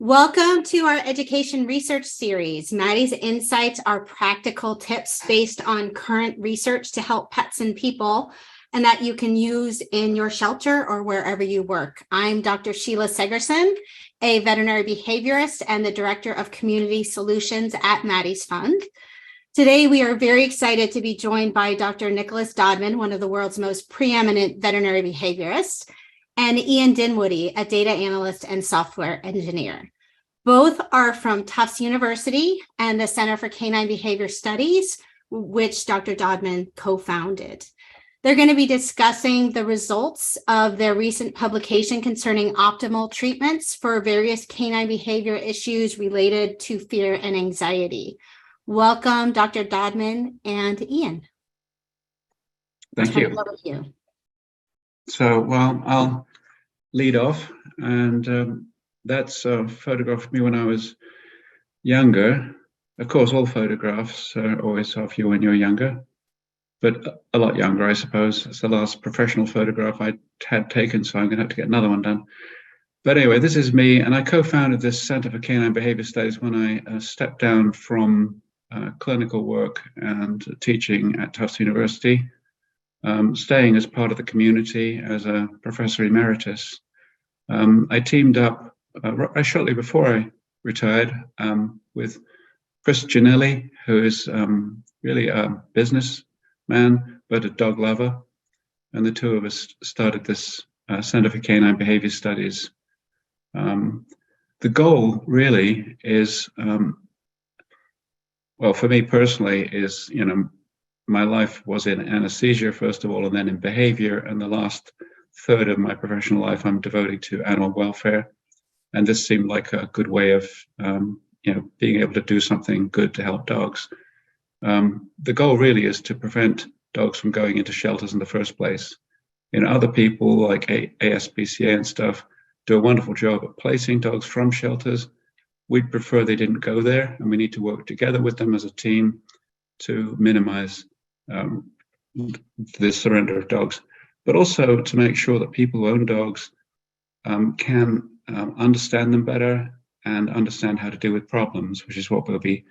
Welcome to our education research series. Maddie's insights are practical tips based on current research to help pets and people, and that you can use in your shelter or wherever you work. I'm Dr. Sheila Segurson, a veterinary behaviorist and the Director of Community Solutions at Maddie's Fund. Today, we are very excited to be joined by Dr. Nicholas Dodman, one of the world's most preeminent veterinary behaviorists, and Ian Dinwoodie, a data analyst and software engineer. Both are from Tufts University and the Center for Canine Behavior Studies, which Dr. Dodman co-founded. They're going to be discussing the results of their recent publication concerning optimal treatments for various canine behavior issues related to fear and anxiety. Welcome, Dr. Dodman and Ian. Thank you. So, well, I'll lead off, and that's a photograph of me when I was younger. Of course, all photographs are always of you when you're younger, but a lot younger, I suppose. It's the last professional photograph I had taken, so I'm going to have to get another one done. But anyway, this is me, and I co-founded this Center for Canine Behavior Studies when I stepped down from clinical work and teaching at Tufts University, staying as part of the community as a professor emeritus. I teamed up shortly before I retired with Chris Janelli, who is really a businessman, but a dog lover. And the two of us started this Center for Canine Behavior Studies. The goal really is, well, for me personally, is, my life was in anesthesia, first of all, and then in behavior. And the last third of my professional life, I'm devoting to animal welfare. And this seemed like a good way of, being able to do something good to help dogs. The goal really is to prevent dogs from going into shelters in the first place. Other people like ASPCA and stuff do a wonderful job at placing dogs from shelters. We'd prefer they didn't go there, and we need to work together with them as a team to minimize the surrender of dogs, but also to make sure that people who own dogs can understand them better and understand how to deal with problems, which is what we'll be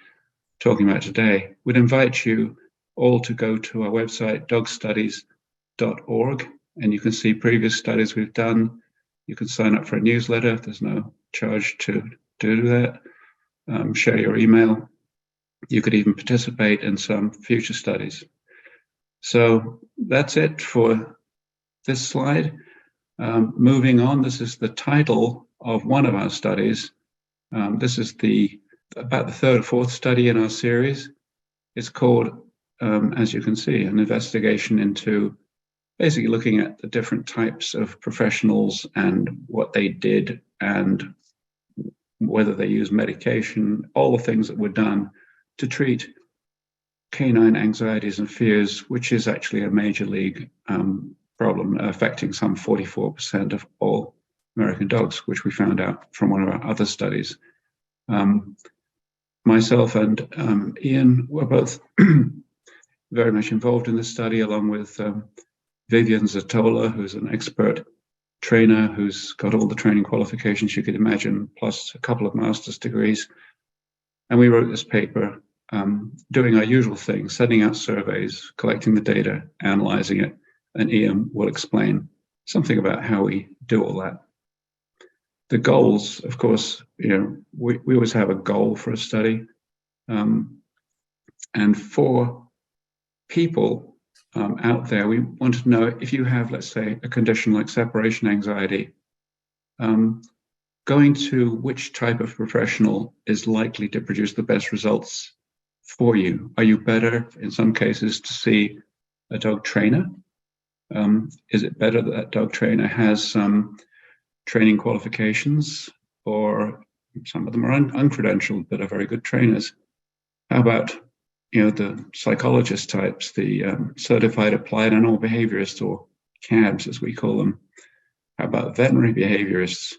talking about today. We'd invite you all to go to our website, dogstudies.org, and you can see previous studies we've done. You can sign up for a newsletter. There's no charge to do that. Share your email. You could even participate in some future studies. So that's it for this slide. Moving on, this is the title of one of our studies. This is about the third or fourth study in our series. It's called, as you can see, an investigation into basically looking at the different types of professionals and what they did and whether they use medication, all the things that were done to treat canine anxieties and fears, which is actually a major league problem affecting some 44% of all American dogs, which we found out from one of our other studies. Myself and Ian were both very much involved in this study, along with Vivian Zatola, who's an expert trainer who's got all the training qualifications you could imagine, plus a couple of master's degrees. And we wrote this paper doing our usual thing, sending out surveys, collecting the data, analyzing it, and Ian will explain something about how we do all that. The goals, of course, we always have a goal for a study. And for people out there, we want to know if you have, let's say, a condition like separation anxiety, going to which type of professional is likely to produce the best results for you. Are you better, in some cases, to see a dog trainer? Is it better that that dog trainer has some training qualifications, or some of them are uncredentialed but are very good trainers? How about the psychologist types, the certified applied animal behaviorists, or CABs as we call them? How about veterinary behaviorists?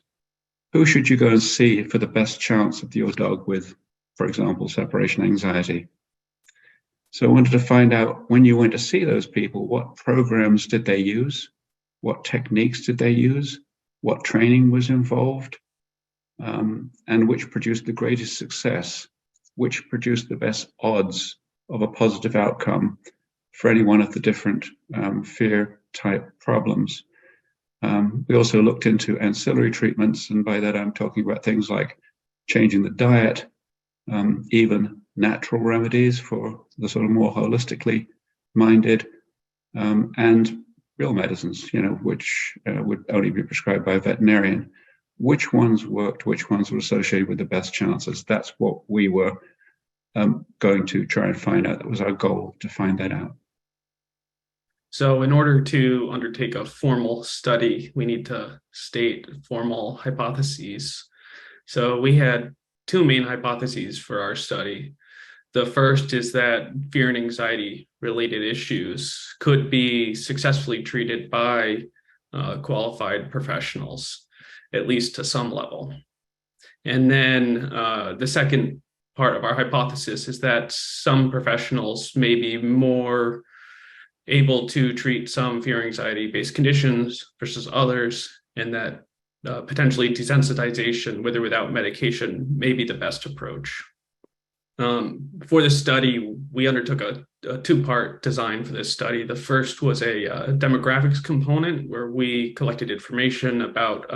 Who should you go and see for the best chance of your dog with, for example, separation anxiety? So I wanted to find out, when you went to see those people, what programs did they use? What techniques did they use? What training was involved? and which produced the greatest success, which produced the best odds of a positive outcome for any one of the different fear type problems. We also looked into ancillary treatments, and by that I'm talking about things like changing the diet, even natural remedies for the sort of more holistically minded, and real medicines, which would only be prescribed by a veterinarian. Which ones worked, which ones were associated with the best chances? That's what we were going to try and find out. That was our goal, to find that out. So in order to undertake a formal study, we need to state formal hypotheses. So we had two main hypotheses for our study. The first is that fear and anxiety related issues could be successfully treated by qualified professionals, at least to some level. And then the second part of our hypothesis is that some professionals may be more able to treat some fear anxiety-based conditions versus others, and that potentially desensitization, with or without medication, may be the best approach. For this study, we undertook a two-part design for this study. The first was a demographics component where we collected information about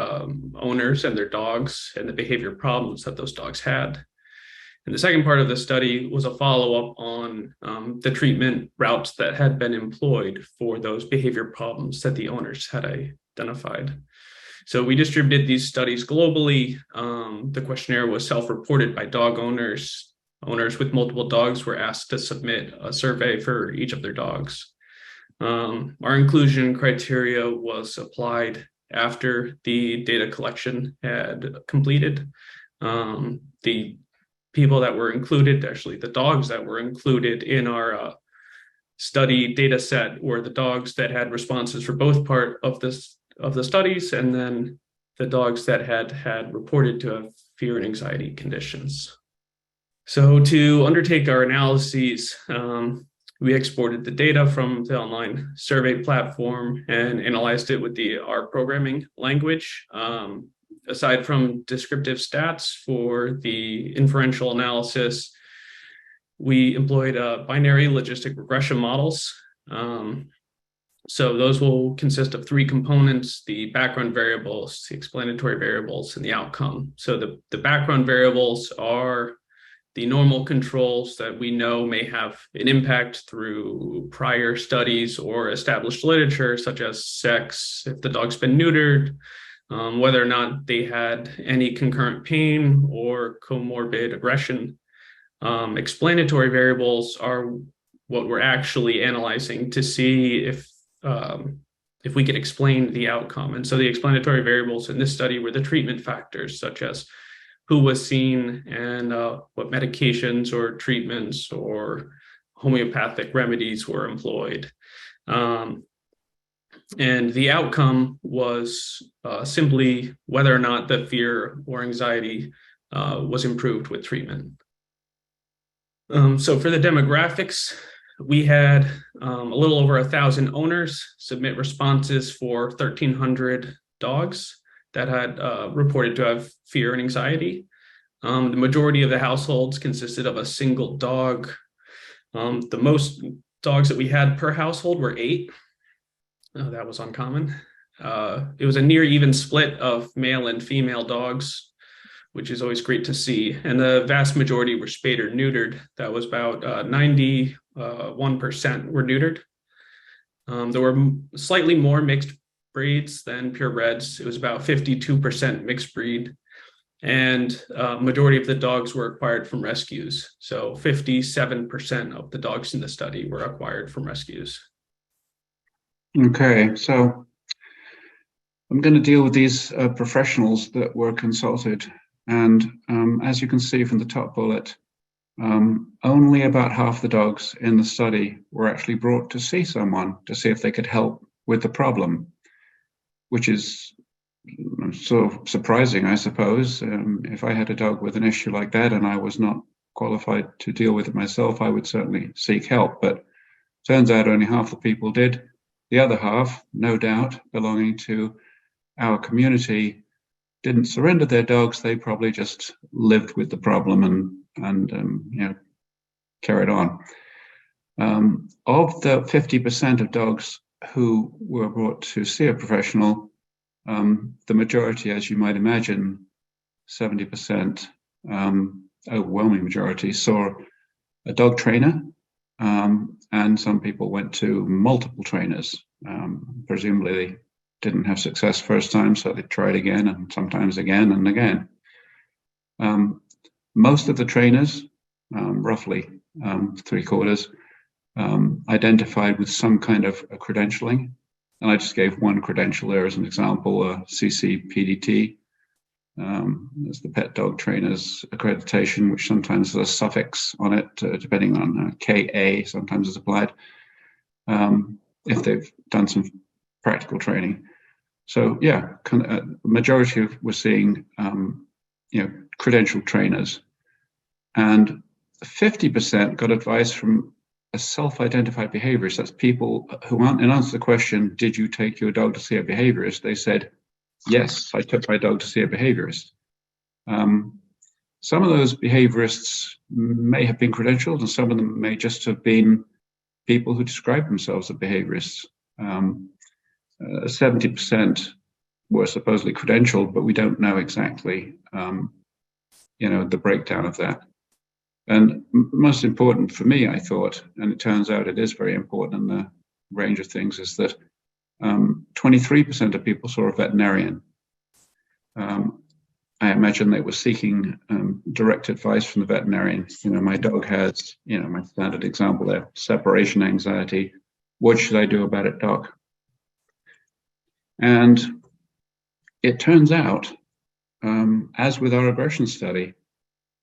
owners and their dogs and the behavior problems that those dogs had. And the second part of the study was a follow-up on the treatment routes that had been employed for those behavior problems that the owners had identified. So we distributed these studies globally. The questionnaire was self-reported by dog owners. Owners with multiple dogs were asked to submit a survey for each of their dogs. Our inclusion criteria was applied after the data collection had completed. The people that were included, actually the dogs that were included in our study data set, were the dogs that had responses for both part of the studies, and then the dogs that had reported to have fear and anxiety conditions. So to undertake our analyses, we exported the data from the online survey platform and analyzed it with the R programming language. Aside from descriptive stats for the inferential analysis, we employed binary logistic regression models. So those will consist of three components: the background variables, the explanatory variables, and the outcome. So the background variables are the normal controls that we know may have an impact through prior studies or established literature, such as sex, if the dog's been neutered, whether or not they had any concurrent pain or comorbid aggression. Explanatory variables are what we're actually analyzing to see if we could explain the outcome. And so the explanatory variables in this study were the treatment factors, such as who was seen and what medications or treatments or homeopathic remedies were employed. And the outcome was simply whether or not the fear or anxiety was improved with treatment. So for the demographics, we had a little over 1,000 owners submit responses for 1,300 dogs that had reported to have fear and anxiety. The majority of the households consisted of a single dog. The most dogs that we had per household were 8. That was uncommon. It was a near even split of male and female dogs, which is always great to see. And the vast majority were spayed or neutered. That was about 91% were neutered. There were slightly more mixed breeds than purebreds. It was about 52% mixed breed. And majority of the dogs were acquired from rescues. So 57% of the dogs in the study were acquired from rescues. Okay, so I'm going to deal with these professionals that were consulted. And as you can see from the top bullet, only about half the dogs in the study were actually brought to see someone to see if they could help with the problem, which is sort of surprising, I suppose. If I had a dog with an issue like that and I was not qualified to deal with it myself, I would certainly seek help. But turns out only half the people did. The other half, no doubt, belonging to our community, didn't surrender their dogs, they probably just lived with the problem and carried on. Of the 50% of dogs who were brought to see a professional, the majority, as you might imagine, 70%, overwhelming majority, saw a dog trainer, and some people went to multiple trainers. Presumably they didn't have success first time, so they tried again and sometimes again and again. Most of the trainers, roughly 3/4, identified with some kind of a credentialing. And I just gave one credential there as an example, CCPDT. There's the Pet Dog Trainers Accreditation, which sometimes has a suffix on it, depending on KA, sometimes is applied, if they've done some practical training. So yeah, majority were seeing credentialed trainers, and 50% got advice from a self-identified behaviorist. That's people who, in answer to the question, did you take your dog to see a behaviorist? They said, yes, I took my dog to see a behaviorist. Some of those behaviorists may have been credentialed, and some of them may just have been people who describe themselves as behaviorists. 70% were supposedly credentialed, but we don't know exactly, the breakdown of that. And most important for me, I thought, and it turns out it is very important in the range of things, is that 23% of people saw a veterinarian. I imagine they were seeking direct advice from the veterinarian. My dog has, my standard example there, separation anxiety. What should I do about it, doc? And it turns out, as with our aggression study,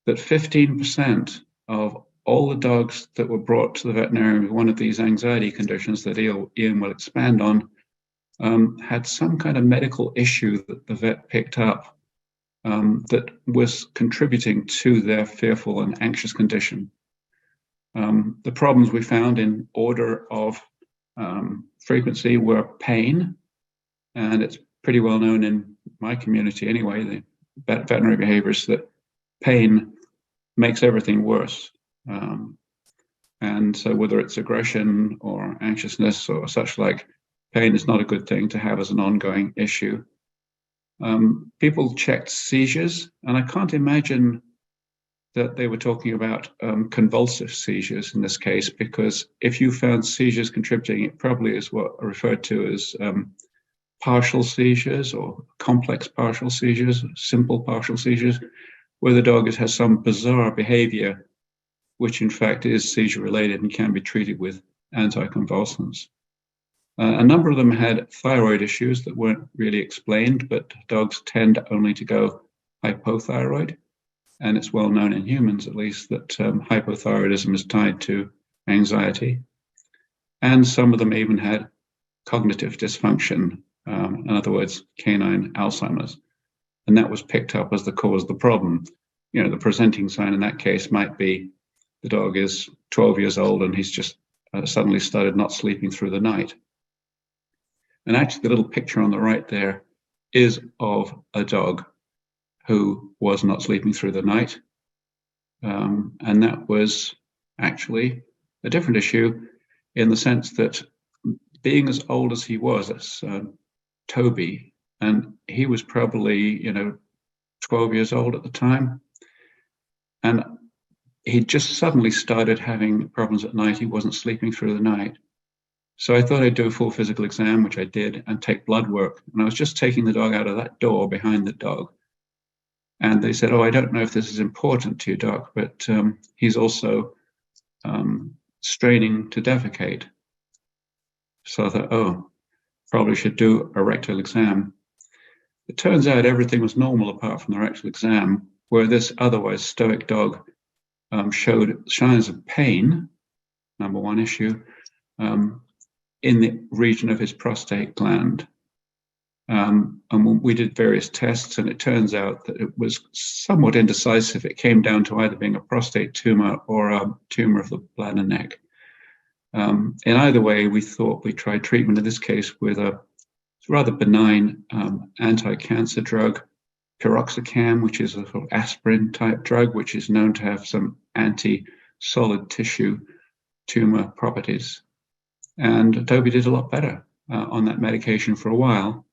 that 15% of all the dogs that were brought to the veterinarian with one of these anxiety conditions that Ian will expand on had some kind of medical issue that the vet picked up that was contributing to their fearful and anxious condition. The problems we found in order of frequency were pain, and it's pretty well known in my community anyway, the veterinary behaviorists, that pain makes everything worse. And so whether it's aggression or anxiousness or such like, pain is not a good thing to have as an ongoing issue. People checked seizures, and I can't imagine that they were talking about convulsive seizures in this case, because if you found seizures contributing, it probably is what are referred to as partial seizures or complex partial seizures, simple partial seizures, where the dog has some bizarre behavior, which in fact is seizure related and can be treated with anticonvulsants. A number of them had thyroid issues that weren't really explained, but dogs tend only to go hypothyroid. And it's well known in humans, at least, that hypothyroidism is tied to anxiety. And some of them even had cognitive dysfunction, in other words, canine Alzheimer's. And that was picked up as the cause of the problem. The presenting sign in that case might be the dog is 12 years old and he's just suddenly started not sleeping through the night. And actually, the little picture on the right there is of a dog who was not sleeping through the night. And that was actually a different issue in the sense that being as old as he was, that's Toby, and he was probably, 12 years old at the time. And he just suddenly started having problems at night. He wasn't sleeping through the night. So I thought I'd do a full physical exam, which I did, and take blood work. And I was just taking the dog out of that door behind the dog. And they said, oh, I don't know if this is important to you, doc, but he's also straining to defecate. So I thought, oh, probably should do a rectal exam. It turns out everything was normal apart from the rectal exam, where this otherwise stoic dog showed signs of pain, number one issue, in the region of his prostate gland. And we did various tests, and it turns out that it was somewhat indecisive. It came down to either being a prostate tumor or a tumor of the bladder neck. In either way, we thought we tried treatment in this case with a rather benign anti-cancer drug piroxicam, which is a sort of aspirin type drug, which is known to have some anti-solid tissue tumor properties. And Toby did a lot better on that medication for a while.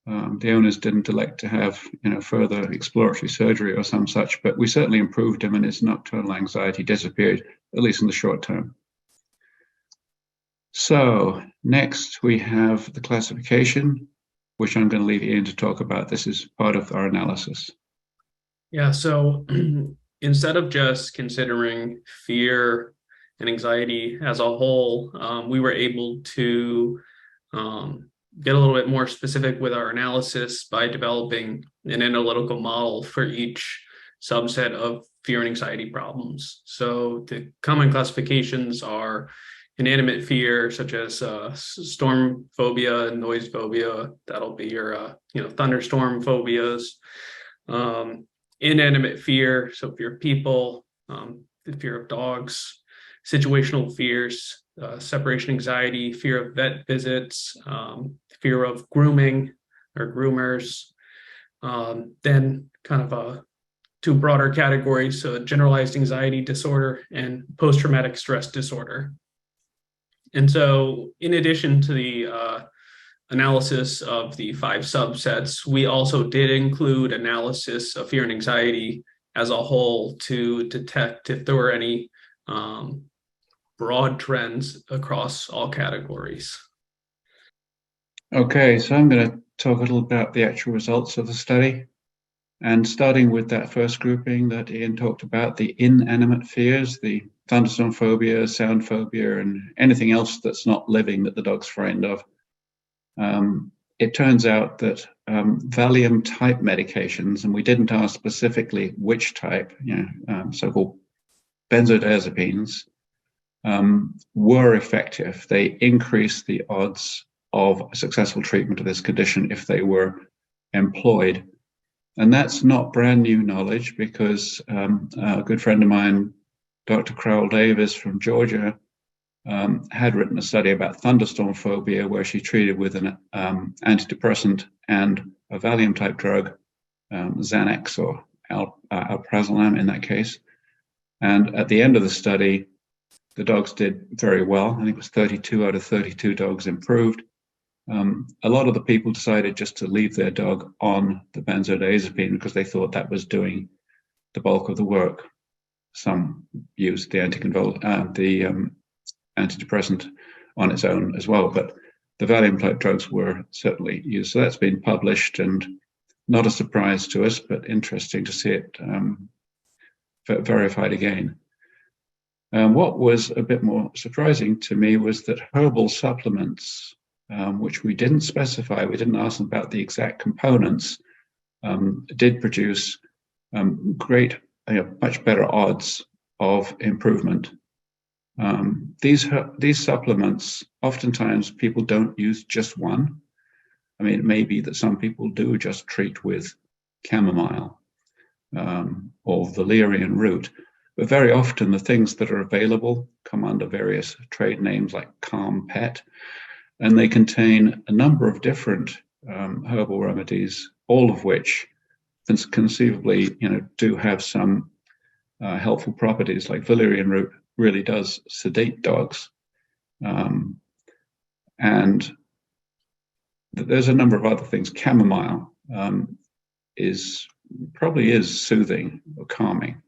The owners didn't elect to have, further exploratory surgery or some such, but we certainly improved him, and his nocturnal anxiety disappeared, at least in the short term. So next we have the classification, which I'm going to leave Ian to talk about. This is part of our analysis. Yeah, so instead of just considering fear and anxiety as a whole, we were able to get a little bit more specific with our analysis by developing an analytical model for each subset of fear and anxiety problems. So the common classifications are inanimate fear, such as storm phobia and noise phobia. That'll be your thunderstorm phobias. Inanimate fear, so fear of people, the fear of dogs. Situational fears, separation anxiety, fear of vet visits, fear of grooming or groomers. Then kind of two broader categories, so generalized anxiety disorder and post-traumatic stress disorder. And so in addition to the analysis of the 5 subsets, we also did include analysis of fear and anxiety as a whole to detect if there were any broad trends across all categories. Okay, so I'm going to talk a little about the actual results of the study. And starting with that first grouping that Ian talked about, the inanimate fears, the thunderstorm phobia, sound phobia, and anything else that's not living that the dog's frightened of. It turns out that Valium type medications, and we didn't ask specifically which type, so-called benzodiazepines, were effective. They increased the odds of successful treatment of this condition if they were employed. And that's not brand new knowledge, because a good friend of mine, Dr. Crowell Davis from Georgia, had written a study about thunderstorm phobia, where she treated with an antidepressant and a Valium type drug, Xanax or alprazolam in that case. And at the end of the study, the dogs did very well. I think it was 32 out of 32 dogs improved. A lot of the people decided just to leave their dog on the benzodiazepine because they thought that was doing the bulk of the work. Some used the antidepressant on its own as well, but the Valium type drugs were certainly used. So that's been published, and not a surprise to us, but interesting to see it verified again. What was a bit more surprising to me was that herbal supplements, which we didn't specify, we didn't ask them about the exact components, did produce much better odds of improvement. These supplements, oftentimes people don't use just one. I mean, it may be that some people do just treat with chamomile or valerian root, but very often the things that are available come under various trade names like Calm Pet, and they contain a number of different herbal remedies, all of which conceivably, do have some helpful properties. Like valerian root really does sedate dogs, and there's a number of other things. Chamomile probably is soothing or calming,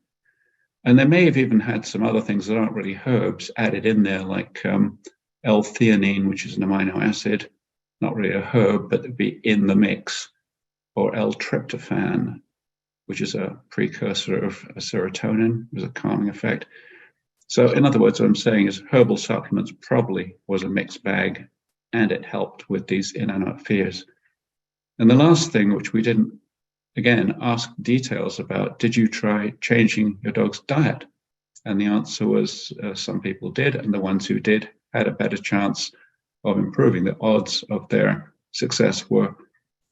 and they may have even had some other things that aren't really herbs added in there, like L-theanine, which is an amino acid, not really a herb, but it'd be in the mix, or L-tryptophan, which is a precursor of serotonin, with a calming effect. So in other words, what I'm saying is herbal supplements probably was a mixed bag, and it helped with these inanimate fears. And the last thing, which we didn't, again, ask details about, did you try changing your dog's diet? And the answer was some people did, and the ones who did had a better chance of improving. The odds of their success were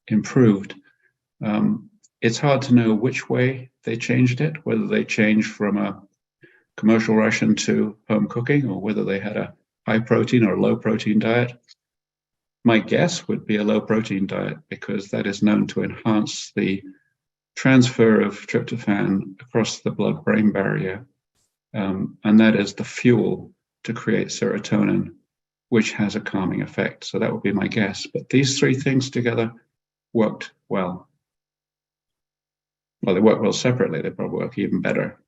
improved. It's hard to know which way they changed it, whether they changed from a commercial ration to home cooking, or whether they had a high protein or low protein diet. My guess would be a low protein diet, because that is known to enhance the transfer of tryptophan across the blood-brain barrier, and that is the fuel to create serotonin, which has a calming effect. So that would be my guess. But these three things together worked well. Well, they work well separately. They probably work even better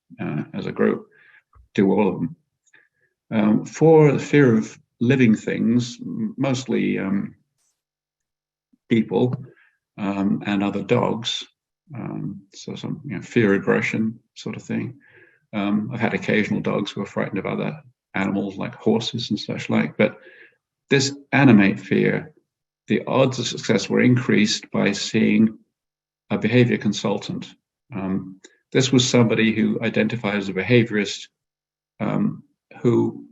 as a group. Do all of them. For the fear of living things, mostly people and other dogs, so some fear aggression sort of thing. I've had occasional dogs who are frightened of other animals like horses and such like, but this animate fear, the odds of success were increased by seeing a behavior consultant. This was somebody who identified as a behaviorist, who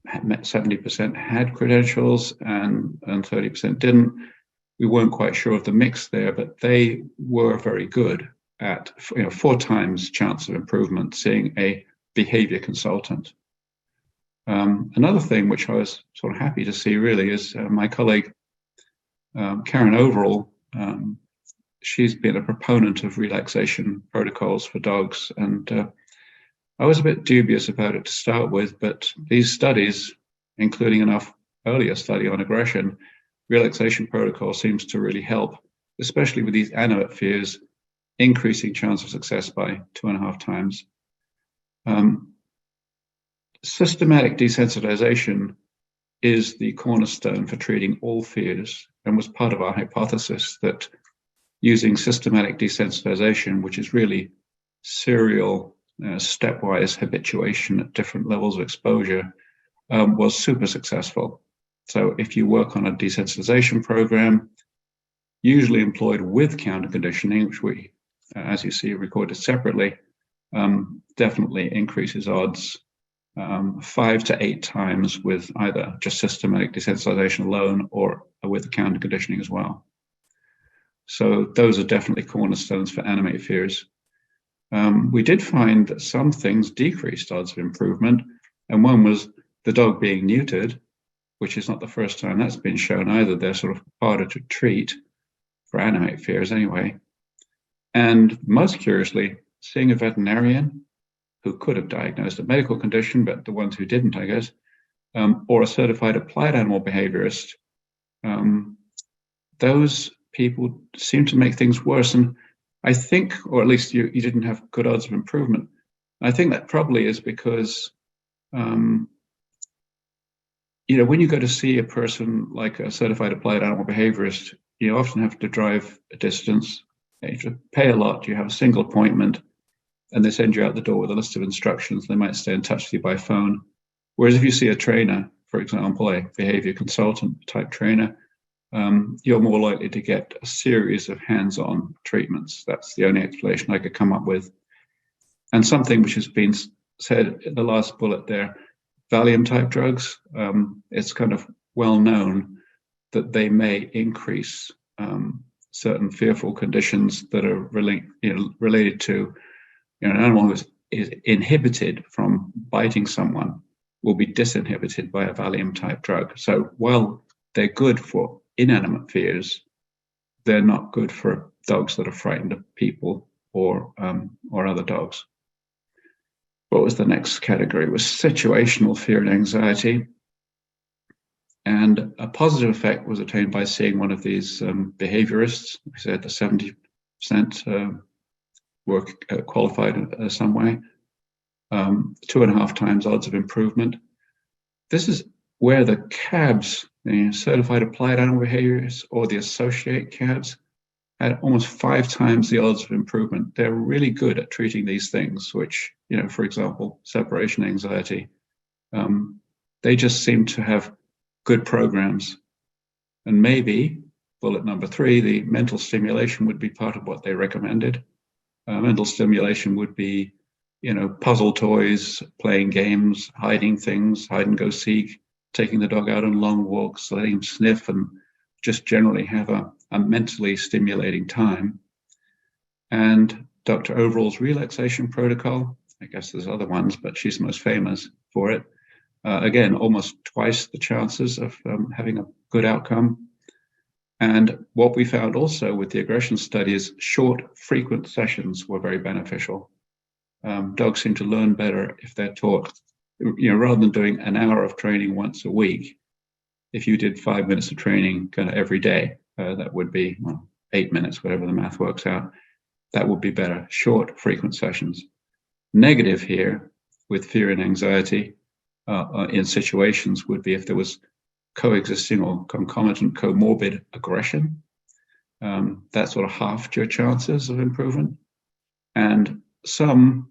70% had credentials and 30% didn't. We weren't quite sure of the mix there, but they were very good at 4 times chance of improvement seeing a behavior consultant. Another thing which I was sort of happy to see really is my colleague Karen Overall. She's been a proponent of relaxation protocols for dogs, and I was a bit dubious about it to start with, but these studies, including an earlier study on aggression, relaxation protocol seems to really help, especially with these animate fears, increasing chance of success by 2.5 times. Systematic desensitization is the cornerstone for treating all fears, and was part of our hypothesis that using systematic desensitization, which is really serial, stepwise habituation at different levels of exposure, was super successful. So if you work on a desensitization program, usually employed with counter conditioning, which we, as you see, recorded separately, definitely increases odds 5 to 8 times with either just systematic desensitization alone or with counter conditioning as well. So those are definitely cornerstones for animate fears. We did find that some things decreased odds of improvement, and one was the dog being neutered, which is not the first time that's been shown either. They're sort of harder to treat for animate fears anyway. And most curiously, seeing a veterinarian who could have diagnosed a medical condition, but the ones who didn't, I guess, or a certified applied animal behaviorist, those people seem to make things worse. And I think, or at least you didn't have good odds of improvement. I think that probably is because, when you go to see a person like a certified applied animal behaviorist, you often have to drive a distance, you have to pay a lot, you have a single appointment, and they send you out the door with a list of instructions. They might stay in touch with you by phone. Whereas if you see a trainer, for example, a behavior consultant type trainer, you're more likely to get a series of hands-on treatments. That's the only explanation I could come up with. And something which has been said in the last bullet there, Valium type drugs, it's kind of well known that they may increase certain fearful conditions that are related to an animal who is inhibited from biting someone will be disinhibited by a Valium type drug. So while they're good for inanimate fears, they're not good for dogs that are frightened of people or other dogs. What was the next category? It was situational fear and anxiety. And a positive effect was attained by seeing one of these behaviorists. We said the 70% were qualified in some way. 2.5 times odds of improvement. This is where the CABs, the Certified Applied Animal Behaviorists, or the Associate CABs, had almost 5 times the odds of improvement. They're really good at treating these things, which, for example, separation anxiety. They just seem to have good programs. And maybe, bullet number 3, the mental stimulation would be part of what they recommended. Mental stimulation would be, puzzle toys, playing games, hiding things, hide and go seek, taking the dog out on long walks, letting him sniff, and just generally have a mentally stimulating time. And Dr. Overall's relaxation protocol, I guess there's other ones, but she's most famous for it. Again, almost twice the chances of having a good outcome. And what we found also with the aggression studies, short, frequent sessions were very beneficial. Dogs seem to learn better if they're taught, rather than doing an hour of training once a week. If you did 5 minutes of training kind of every day, that would be 8 minutes, whatever the math works out. That would be better. Short, frequent sessions. Negative here with fear and anxiety in situations would be if there was coexisting or concomitant comorbid aggression. That sort of halved your chances of improvement. And some,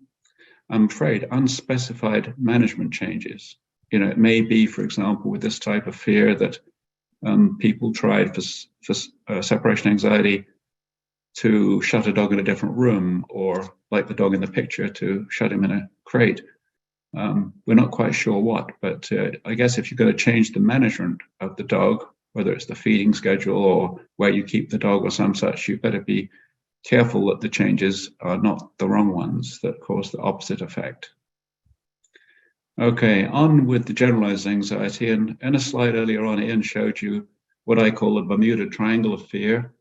I'm afraid, unspecified management changes. It may be, for example, with this type of fear that people tried for separation anxiety to shut a dog in a different room, or like the dog in the picture, to shut him in a crate. We're not quite sure what, but I guess if you're going to change the management of the dog, whether it's the feeding schedule or where you keep the dog or some such, you better be careful that the changes are not the wrong ones that cause the opposite effect. Okay, on with the generalized anxiety. And in a slide earlier on, Ian showed you what I call the Bermuda Triangle of fear.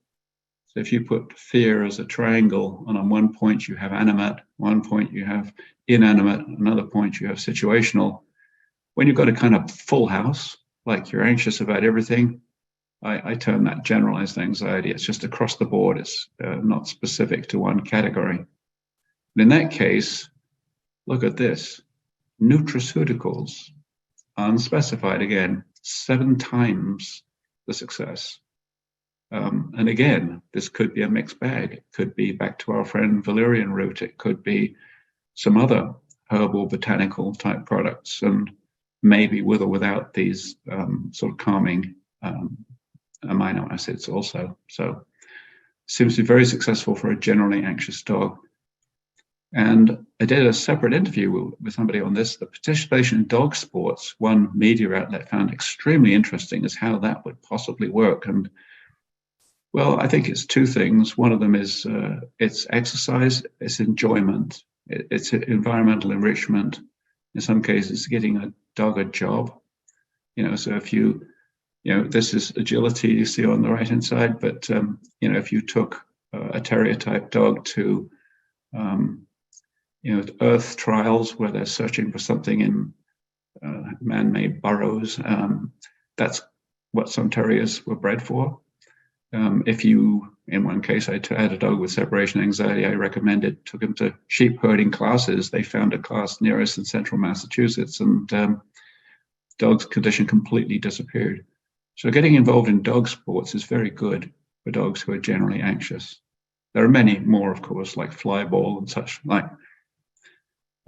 So if you put fear as a triangle, and on one point you have animate, one point you have inanimate, another point you have situational. When you've got a kind of full house, like you're anxious about everything, I term that generalized anxiety. It's just across the board. It's not specific to one category. And in that case, look at this. Nutraceuticals, unspecified again, 7 times the success. And again, this could be a mixed bag. It could be, back to our friend valerian root, it could be some other herbal botanical type products, and maybe with or without these sort of calming amino acids also. So seems to be very successful for a generally anxious dog. And I did a separate interview with somebody on this. The participation in dog sports, one media outlet found extremely interesting, is how that would possibly work. And well, I think it's 2 things. One of them is it's exercise, it's enjoyment, it's environmental enrichment. In some cases, getting a dog a job. So if this is agility you see on the right-hand side, but if you took a terrier type dog to earth trials where they're searching for something in man-made burrows, that's what some terriers were bred for. If you, in one case, I had a dog with separation anxiety, I recommended, took him to sheep herding classes. They found a class near us in central Massachusetts, and dog's condition completely disappeared. So getting involved in dog sports is very good for dogs who are generally anxious. There are many more, of course, like flyball and such like.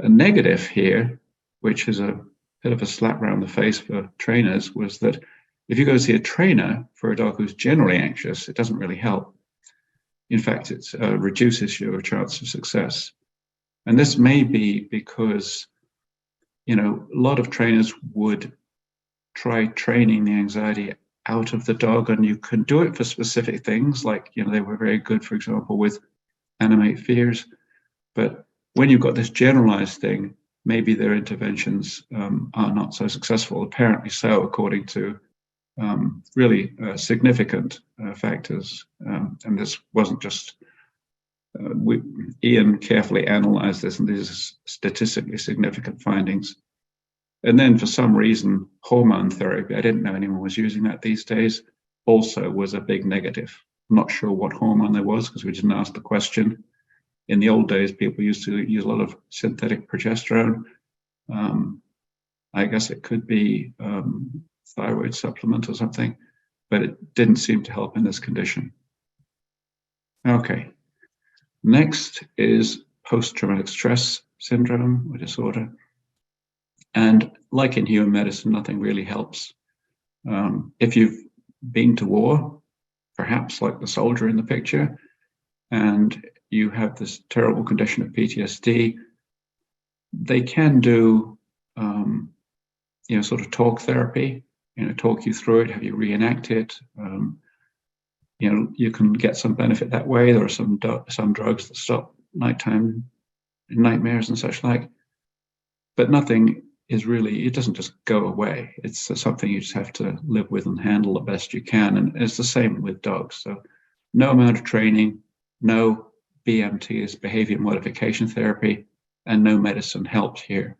A negative here, which is a bit of a slap around the face for trainers, was that if you go see a trainer for a dog who's generally anxious, it doesn't really help. In fact, it reduces your chance of success. And this may be because, a lot of trainers would try training the anxiety out of the dog, and you can do it for specific things, like, they were very good, for example, with animate fears. But when you've got this generalized thing, maybe their interventions are not so successful, apparently so, according to really significant factors. And this wasn't just, Ian carefully analyzed this, and these are statistically significant findings. And then for some reason, hormone therapy, I didn't know anyone was using that these days, also was a big negative. I'm not sure what hormone there was because we didn't ask the question. In the old days, people used to use a lot of synthetic progesterone. I guess it could be thyroid supplement or something, but it didn't seem to help in this condition. Okay, next is post-traumatic stress syndrome or disorder. And like in human medicine, nothing really helps. If you've been to war, perhaps like the soldier in the picture, and you have this terrible condition of PTSD, they can do sort of talk therapy, talk you through it, have you reenact it. You can get some benefit that way. There are some drugs that stop nighttime nightmares and such like, but nothing is really, it doesn't just go away. It's something you just have to live with and handle the best you can. And it's the same with dogs. So no amount of training, no BMT is behavior modification therapy, and no medicine helps here.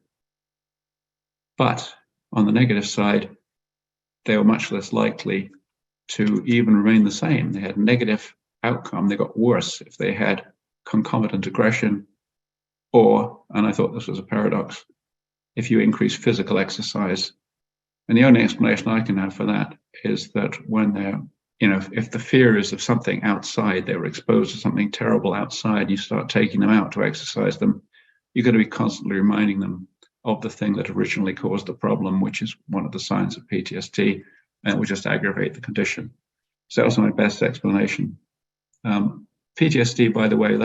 But on the negative side, they were much less likely to even remain the same. They had negative outcome. They got worse if they had concomitant aggression, or, and I thought this was a paradox, if you increase physical exercise. And the only explanation I can have for that is that when they're, if the fear is of something outside, they were exposed to something terrible outside, you start taking them out to exercise them, you're going to be constantly reminding them of the thing that originally caused the problem, which is one of the signs of PTSD, and it would just aggravate the condition. So that was my best explanation. PTSD, by the way,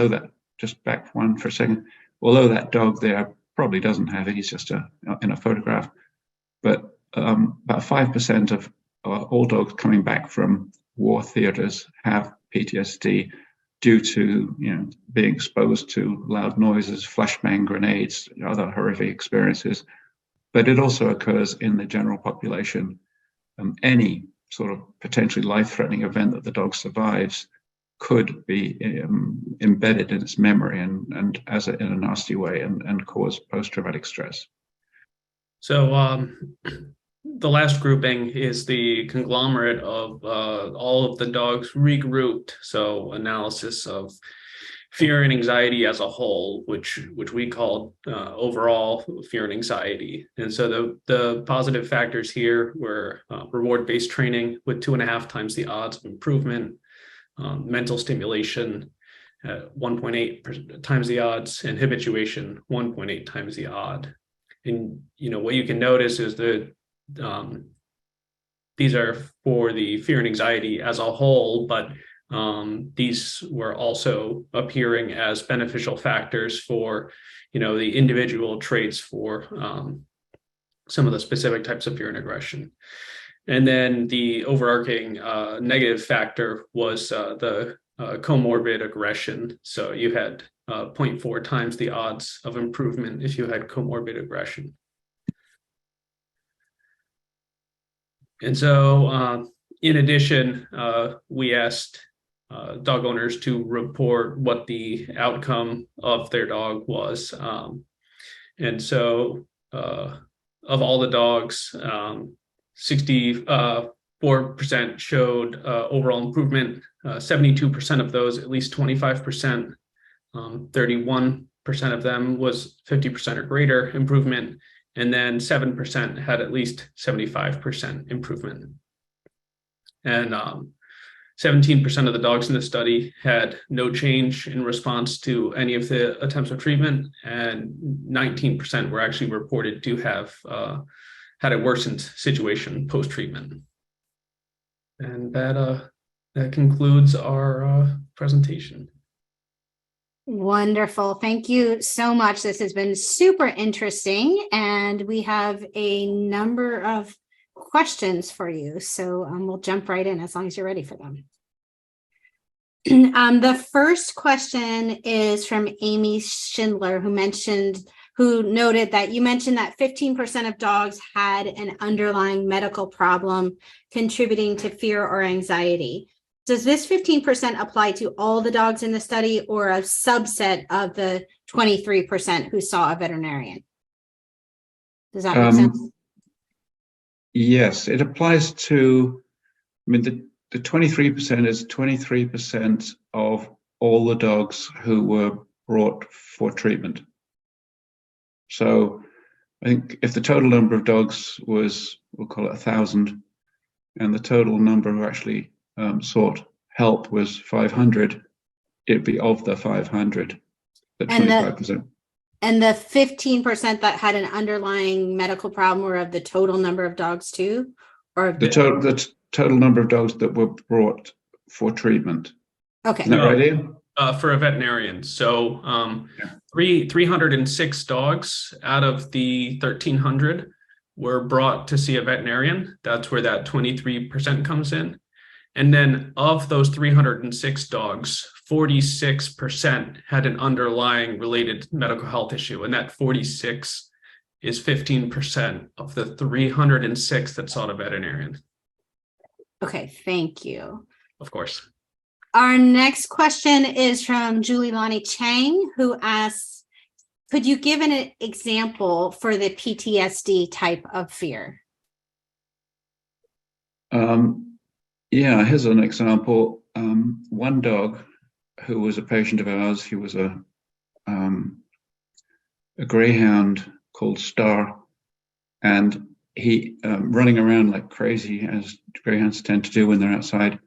just back one for a second, although that dog there probably doesn't have it, he's just in a photograph, but about 5% of all dogs coming back from war theaters have PTSD due to being exposed to loud noises, flashbang grenades, other horrific experiences. But it also occurs in the general population. Any sort of potentially life-threatening event that the dog survives could be embedded in its memory and in a nasty way and cause post-traumatic stress. So the last grouping is the conglomerate of all of the dogs regrouped. So analysis of fear and anxiety as a whole, which we called overall fear and anxiety. And so the positive factors here were reward-based training with 2.5 times the odds of improvement, mental stimulation at 1.8 times the odds, and habituation 1.8 times the odd. And what you can notice is that these are for the fear and anxiety as a whole, but these were also appearing as beneficial factors for the individual traits for some of the specific types of fear and aggression. And then the overarching negative factor was the comorbid aggression. So you had 0.4 times the odds of improvement if you had comorbid aggression. And so in addition, we asked dog owners to report what the outcome of their dog was. And so of all the dogs, 64% showed overall improvement, 72% of those, at least 25%, 31% of them was 50% or greater improvement, and then 7% had at least 75% improvement. And 17% of the dogs in the study had no change in response to any of the attempts of treatment, and 19% were actually reported to have had a worsened situation post-treatment. And that concludes our presentation. Wonderful. Thank you so much. This has been super interesting, and we have a number of questions for you. So we'll jump right in as long as you're ready for them. The first question is from Amy Schindler, who noted that you mentioned that 15% of dogs had an underlying medical problem contributing to fear or anxiety. Does this 15% apply to all the dogs in the study or a subset of the 23% who saw a veterinarian? Does that make sense? Yes, it applies to, the 23% is 23% of all the dogs who were brought for treatment. So I think if the total number of dogs was, we'll call it 1,000, and the total number who actually sought help was 500, it'd be of the 500, the 25%. And the 15% that had an underlying medical problem were of the total number of dogs too? Or the total number of dogs that were brought for treatment. Okay. Isn't that right, Ian? For a veterinarian. So 306 dogs out of the 1,300 were brought to see a veterinarian. That's where that 23% comes in. And then of those 306 dogs, 46% had an underlying related medical health issue. And that 46 is 15% of the 306 that sought a veterinarian. Okay, thank you. Of course. Our next question is from Julie Lonnie Chang, who asks, could you give an example for the PTSD type of fear? Yeah, here's an example. One dog who was a patient of ours, he was a greyhound called Star, and he running around like crazy, as greyhounds tend to do when they're outside.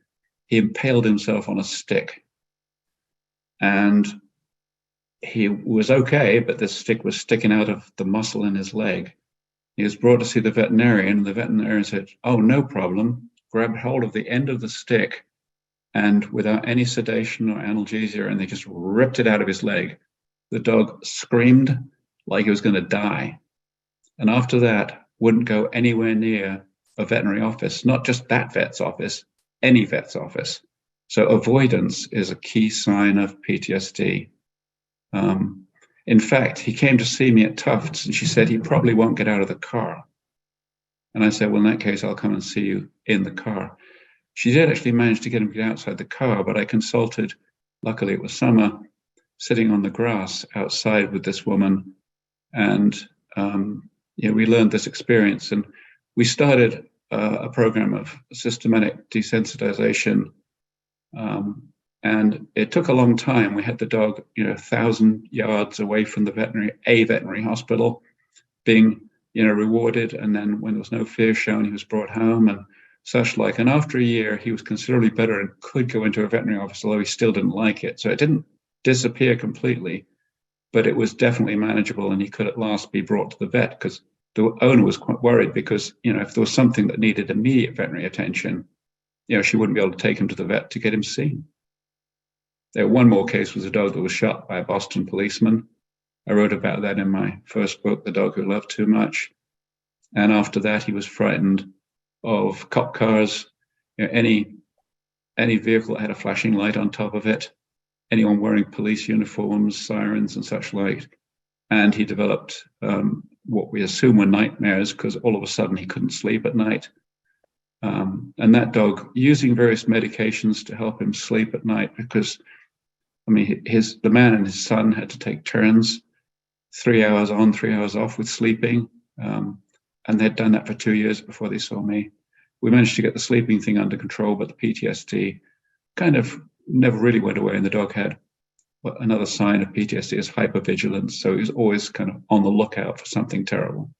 He impaled himself on a stick, and he was okay, but the stick was sticking out of the muscle in his leg. He was brought to see the veterinarian, and the veterinarian said, "Oh, no problem." Grabbed hold of the end of the stick, and without any sedation or analgesia, and they just ripped it out of his leg. The dog screamed like he was going to die. And after that, wouldn't go anywhere near a veterinary office, not just that vet's office, any vet's office. So avoidance is a key sign of PTSD. In fact, he came to see me at Tufts, and she said he probably won't get out of the car. And I said, well, in that case, I'll come and see you in the car. She did actually manage to get him to get outside the car, but I consulted, luckily it was summer, sitting on the grass outside with this woman. And we learned this experience. And we started a program of systematic desensitization. And it took a long time. We had the dog, 1,000 yards away from the veterinary hospital, being rewarded, and then when there was no fear shown, he was brought home and such like. And after a year, he was considerably better and could go into a veterinary office, although he still didn't like it. So it didn't disappear completely, but it was definitely manageable, and he could at last be brought to the vet, because the owner was quite worried, because if there was something that needed immediate veterinary attention, she wouldn't be able to take him to the vet to get him seen. One more case was a dog that was shot by a Boston policeman. I wrote about that in my first book, The Dog Who Loved Too Much. And after that, he was frightened of cop cars, any vehicle that had a flashing light on top of it, anyone wearing police uniforms, sirens, and such like. And he developed what we assume were nightmares, because all of a sudden he couldn't sleep at night. And that dog, using various medications to help him sleep at night, because the man and his son had to take turns, 3 hours on, 3 hours off with sleeping. And they'd done that for 2 years before they saw me. We managed to get the sleeping thing under control, but the PTSD kind of never really went away. And the dog had another sign of PTSD is hypervigilance. So he was always kind of on the lookout for something terrible,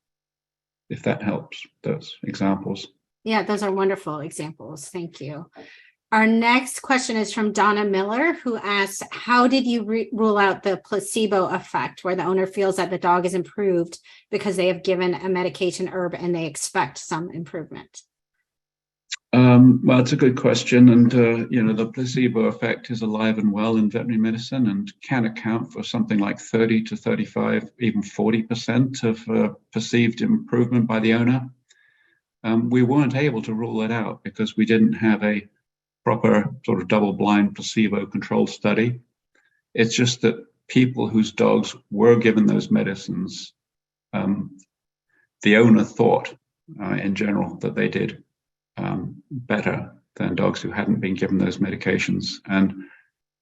if that helps, those examples. Yeah, those are wonderful examples. Thank you. Our next question is from Donna Miller, who asks, how did you rule out the placebo effect, where the owner feels that the dog is improved because they have given a medication herb and they expect some improvement? Well, it's a good question. And, the placebo effect is alive and well in veterinary medicine and can account for something like 30 to 35, even 40% of perceived improvement by the owner. We weren't able to rule it out because we didn't have a proper sort of double-blind placebo-controlled study. It's just that people whose dogs were given those medicines, the owner thought, in general, that they did better than dogs who hadn't been given those medications. And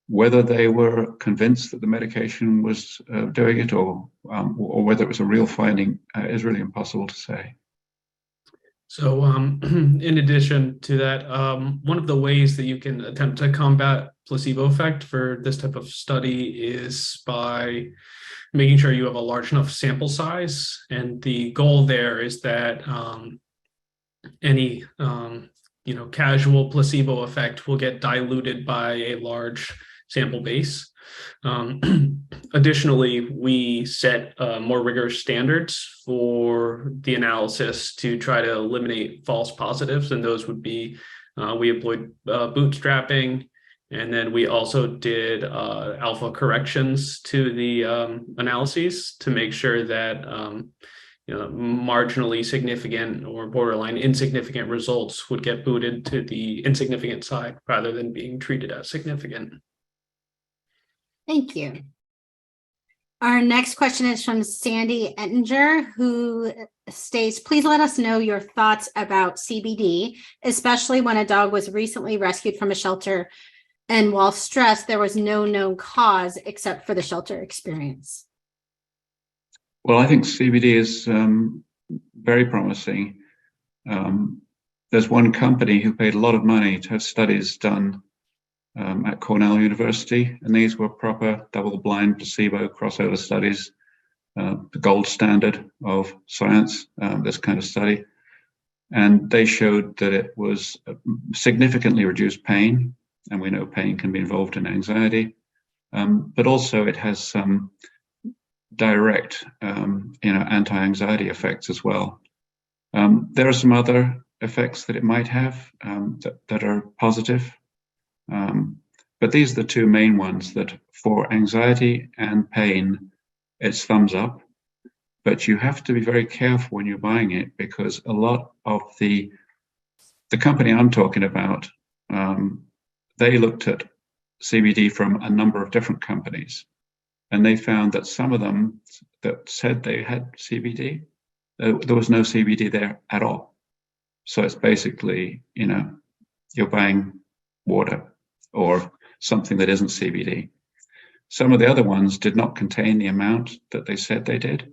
whether they were convinced that the medication was doing it, or whether it was a real finding, is really impossible to say. So in addition to that, one of the ways that you can attempt to combat placebo effect for this type of study is by making sure you have a large enough sample size. And the goal there is that any casual placebo effect will get diluted by a large sample base. Additionally, we set more rigorous standards for the analysis to try to eliminate false positives, and those would be we employed bootstrapping, and then we also did alpha corrections to the analyses to make sure that marginally significant or borderline insignificant results would get booted to the insignificant side rather than being treated as significant. Thank you. Our next question is from Sandy Ettinger, who states, please let us know your thoughts about CBD, especially when a dog was recently rescued from a shelter. And while stressed, there was no known cause except for the shelter experience. Well, I think CBD is very promising. There's one company who paid a lot of money to have studies done at Cornell University, and these were proper double-blind placebo crossover studies, the gold standard of science, this kind of study. And they showed that it was significantly reduced pain, and we know pain can be involved in anxiety, but also it has some direct, anti-anxiety effects as well. There are some other effects that it might have that are positive. But these are the two main ones that for anxiety and pain, it's thumbs up. But you have to be very careful when you're buying it, because a lot of the company I'm talking about, they looked at CBD from a number of different companies, and they found that some of them that said they had CBD, there was no CBD there at all. So it's basically, you're buying water or something that isn't CBD. Some of the other ones did not contain the amount that they said they did,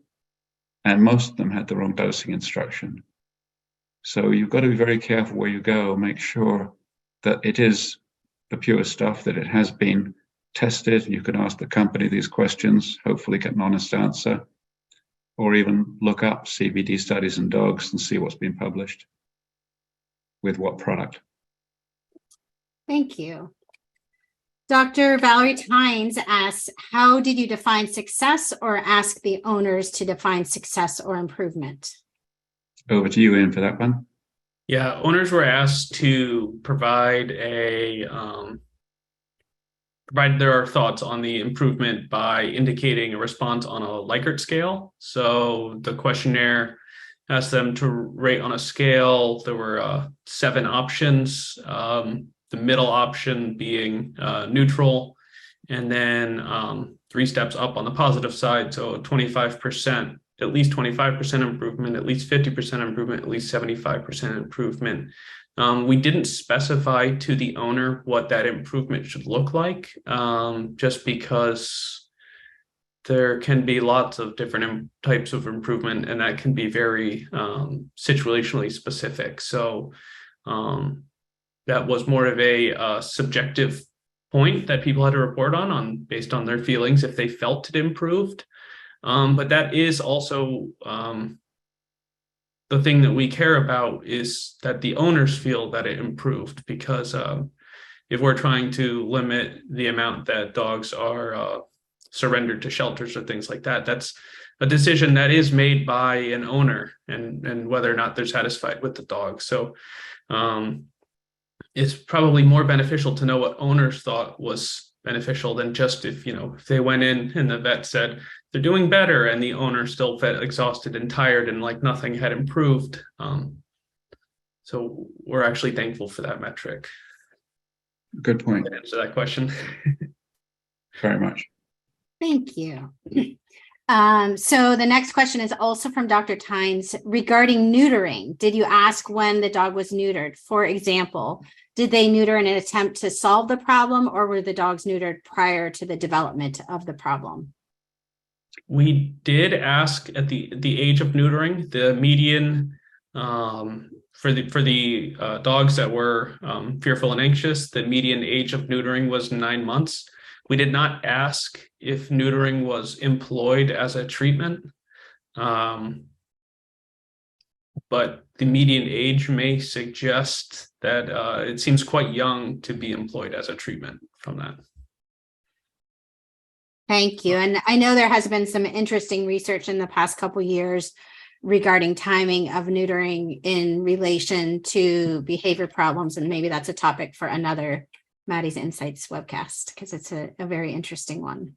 and most of them had the wrong dosing instruction. So you've got to be very careful where you go, make sure that it is the pure stuff, that it has been tested. You can ask the company these questions, hopefully get an honest answer, or even look up CBD studies in dogs and see what's been published with what product. Thank you. Dr. Valerie Tynes asks, how did you define success, or ask the owners to define success or improvement? Over to you, Ian, for that one. Yeah, owners were asked to provide their thoughts on the improvement by indicating a response on a Likert scale. So the questionnaire asked them to rate on a scale. There were 7 options. The middle option being neutral, and then 3 steps up on the positive side. So 25%, at least 25% improvement, at least 50% improvement, at least 75% improvement. We didn't specify to the owner what that improvement should look like, just because there can be lots of different types of improvement, and that can be very situationally specific. So that was more of a subjective point that people had to report on based on their feelings if they felt it improved. But that is also the thing that we care about, is that the owners feel that it improved, because if we're trying to limit the amount that dogs are surrendered to shelters or things like that, that's a decision that is made by an owner, and whether or not they're satisfied with the dog. So it's probably more beneficial to know what owners thought was beneficial than just if they went in and the vet said they're doing better and the owner still felt exhausted and tired and like nothing had improved. So we're actually thankful for that metric. Good point. To answer that question. Very much. Thank you. So the next question is also from Dr. Tynes regarding neutering. Did you ask when the dog was neutered? For example, did they neuter in an attempt to solve the problem, or were the dogs neutered prior to the development of the problem? We did ask at the age of neutering. The median for the dogs that were fearful and anxious, the median age of neutering was 9 months. We did not ask if neutering was employed as a treatment, but the median age may suggest that it seems quite young to be employed as a treatment from that. Thank you. And I know there has been some interesting research in the past couple of years regarding timing of neutering in relation to behavior problems, and maybe that's a topic for another Maddie's Insights webcast, because it's a very interesting one.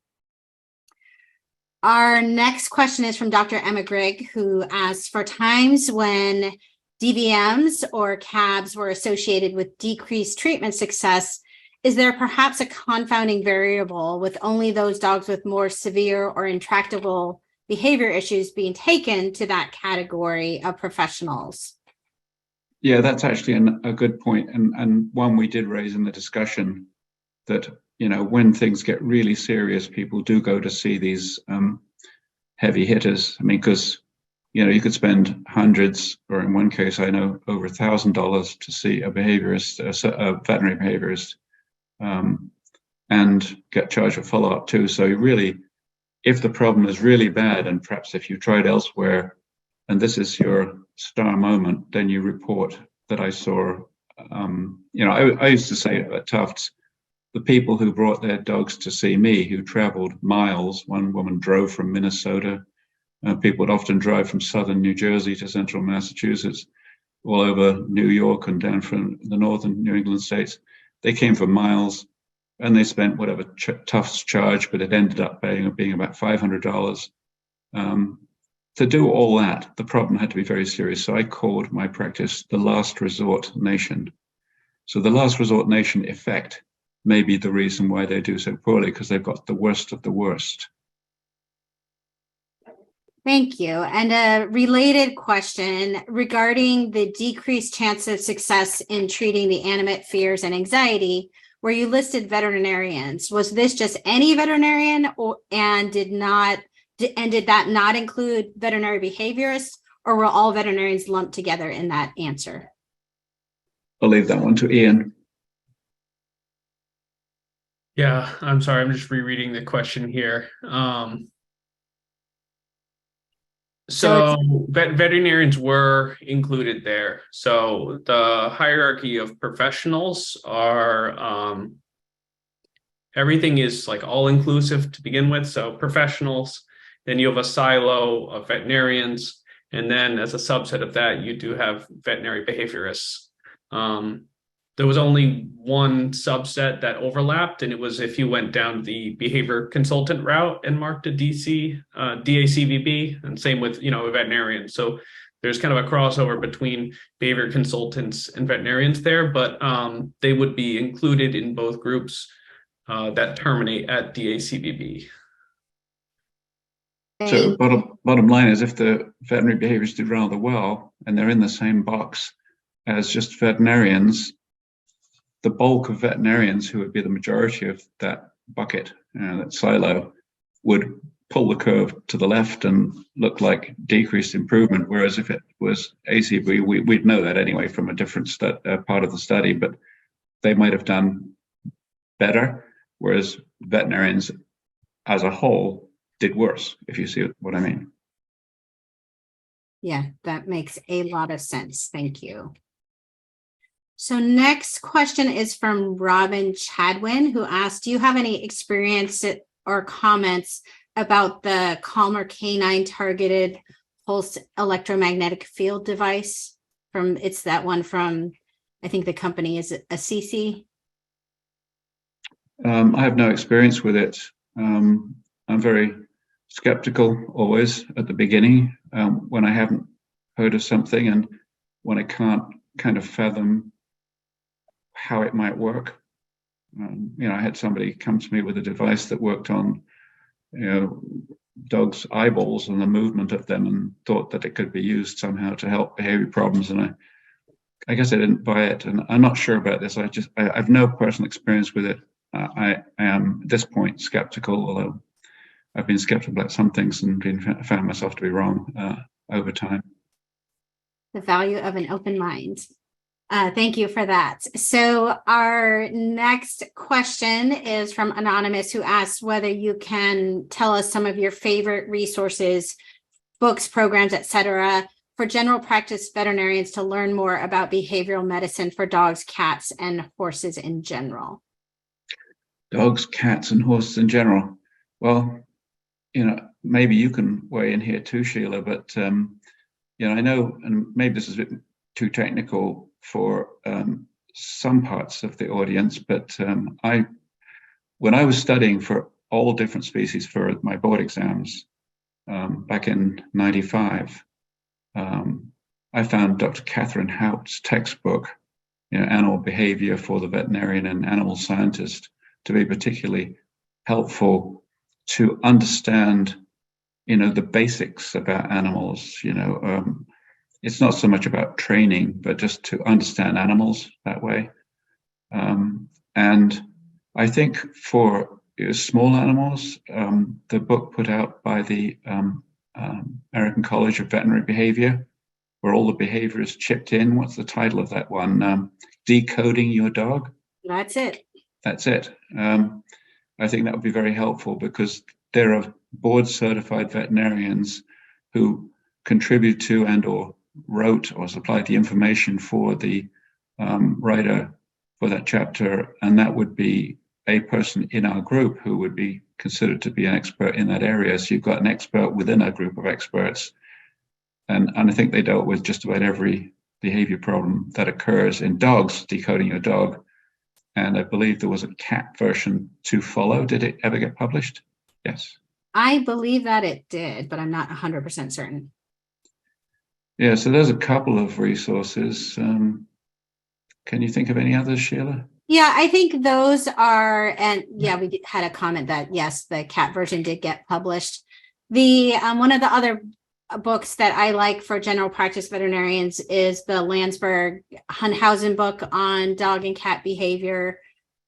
Our next question is from Dr. Emma Grigg, who asks, for times when DVMs or CABs were associated with decreased treatment success, is there perhaps a confounding variable with only those dogs with more severe or intractable behavior issues being taken to that category of professionals? Yeah, that's actually a good point, and one we did raise in the discussion, that, you know, when things get really serious, people do go to see these heavy hitters. I mean, because, you know, you could spend hundreds, or in one case, I know, over $1,000 to see a behaviorist, a veterinary behaviorist, and get charged for follow-up too. So you really, if the problem is really bad, and perhaps if you tried elsewhere, and this is your star moment, then you report that I saw, you know, I used to say at Tufts, the people who brought their dogs to see me, who traveled miles, one woman drove from Minnesota, people would often drive from southern New Jersey to central Massachusetts, all over New York and down from the northern New England states. They came for miles, and they spent whatever Tufts charged, but it ended up being about $500. To do all that, the problem had to be very serious. So I called my practice the last resort nation. So the last resort nation effect may be the reason why they do so poorly, because they've got the worst of the worst. Thank you. And a related question regarding the decreased chance of success in treating the animate fears and anxiety, where you listed veterinarians. Was this just any veterinarian, and did that not include veterinary behaviorists, or were all veterinarians lumped together in that answer? I'll leave that one to Ian. Yeah, I'm sorry, I'm just rereading the question here. So veterinarians were included there. So the hierarchy of professionals are, everything is like all inclusive to begin with. So professionals, then you have a silo of veterinarians, and then as a subset of that, you do have veterinary behaviorists. There was only one subset that overlapped, and it was if you went down the behavior consultant route and marked a DACVB, and same with, you know, a veterinarian. So there's kind of a crossover between behavior consultants and veterinarians there, but they would be included in both groups that terminate at DACVB. So bottom line is, if the veterinary behaviorists do rather well and they're in the same box as just veterinarians, the bulk of veterinarians, who would be the majority of that bucket, that silo, would pull the curve to the left and look like decreased improvement. Whereas if it was ACV, we'd know that anyway from a different part of the study, but they might have done better, whereas veterinarians as a whole did worse, if you see what I mean. Yeah, that makes a lot of sense. Thank you. So next question is from Robin Chadwin, who asked, do you have any experience or comments about the Calmer Canine Targeted Pulse Electromagnetic Field Device? It's that one from, I think the company is Assisi. I have no experience with it. I'm very skeptical always at the beginning, when I haven't heard of something and when I can't kind of fathom how it might work. You know, I had somebody come to me with a device that worked on, you know, dogs' eyeballs and the movement of them, and thought that it could be used somehow to help behavior problems. And I guess I didn't buy it, and I'm not sure about this. I have no personal experience with it. I am at this point skeptical, although I've been skeptical about some things and found myself to be wrong over time. The value of an open mind. Thank you for that. So our next question is from Anonymous, who asks whether you can tell us some of your favorite resources, books, programs, etc., for general practice veterinarians to learn more about behavioral medicine for dogs, cats, and horses in general. Dogs, cats, and horses in general. Well, you know, maybe you can weigh in here too, Sheila, but you know, I know, and maybe this is a bit too technical for some parts of the audience, but when I was studying for all different species for my board exams back in '95, I found Dr. Catherine Haupt's textbook animal behavior for the veterinarian and animal scientist to be particularly helpful to understand, the basics about animals. It's not so much about training, but just to understand animals that way. And I think for small animals, the book put out by the American College of Veterinary Behavior, where all the behaviorists chipped in. What's the title of that one? Decoding Your Dog. That's it. That's it. I think that would be very helpful, because there are board certified veterinarians who contribute to and or wrote or supplied the information for the writer for that chapter, and that would be a person in our group who would be considered to be an expert in that area. So you've got an expert within a group of experts, and I think they dealt with just about every behavior problem that occurs in dogs, decoding your dog. And I believe there was a cat version to follow. Did it ever get published? Yes. I believe that it did, but I'm not 100% certain. Yeah, so there's a couple of resources. Can you think of any others, Sheila? Yeah, I think those are, and yeah, we had a comment that yes, the cat version did get published. The one of the other books that I like for general practice veterinarians is the Landsberg Hunthausen book on dog and cat behavior.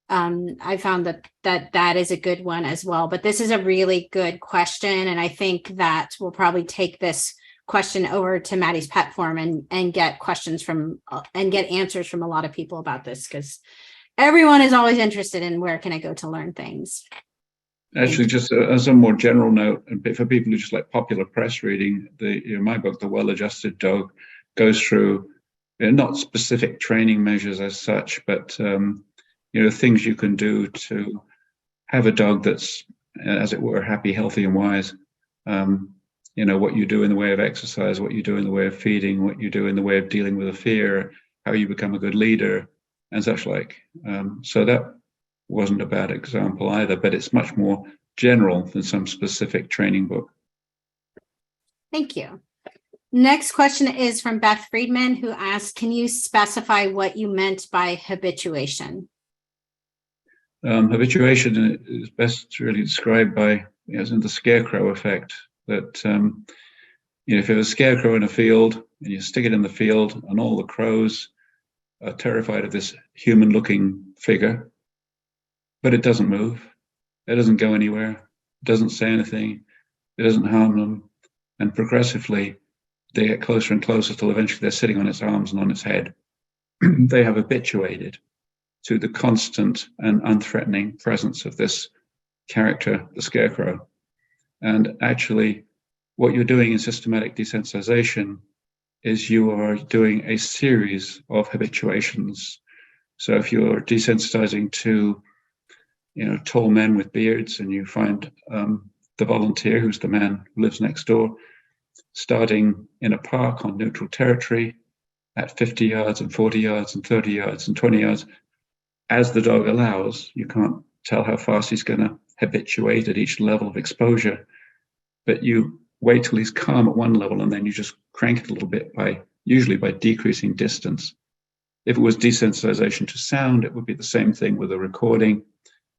I found that is a good one as well. But this is a really good question, and I think that we'll probably take this question over to Maddie's Pet Forum and get questions from and get answers from a lot of people about this, because everyone is always interested in where can I go to learn things. Actually, just as a more general note, for people who just like popular press reading, my book, The Well-Adjusted Dog, goes through not specific training measures as such, but things you can do to have a dog that's, as it were, happy, healthy, and wise. What you do in the way of exercise, what you do in the way of feeding, what you do in the way of dealing with a fear, how you become a good leader, and such like. So that wasn't a bad example either, but it's much more general than some specific training book. Thank you. Next question is from Beth Friedman, who asked, can you specify what you meant by habituation? Habituation is best really described by, as in the scarecrow effect, that if you have a scarecrow in a field and you stick it in the field and all the crows are terrified of this human-looking figure, but it doesn't move, it doesn't go anywhere, it doesn't say anything, it doesn't harm them, and progressively they get closer and closer till eventually they're sitting on its arms and on its head. They have habituated to the constant and unthreatening presence of this character, the scarecrow. And actually, what you're doing in systematic desensitization is you are doing a series of habituations. So if you're desensitizing to, tall men with beards, and you find the volunteer, who's the man who lives next door, starting in a park on neutral territory at 50 yards and 40 yards and 30 yards and 20 yards, as the dog allows, you can't tell how fast he's going to habituate at each level of exposure, but you wait till he's calm at one level and then you just crank it a little bit usually by decreasing distance. If it was desensitization to sound, it would be the same thing with a recording,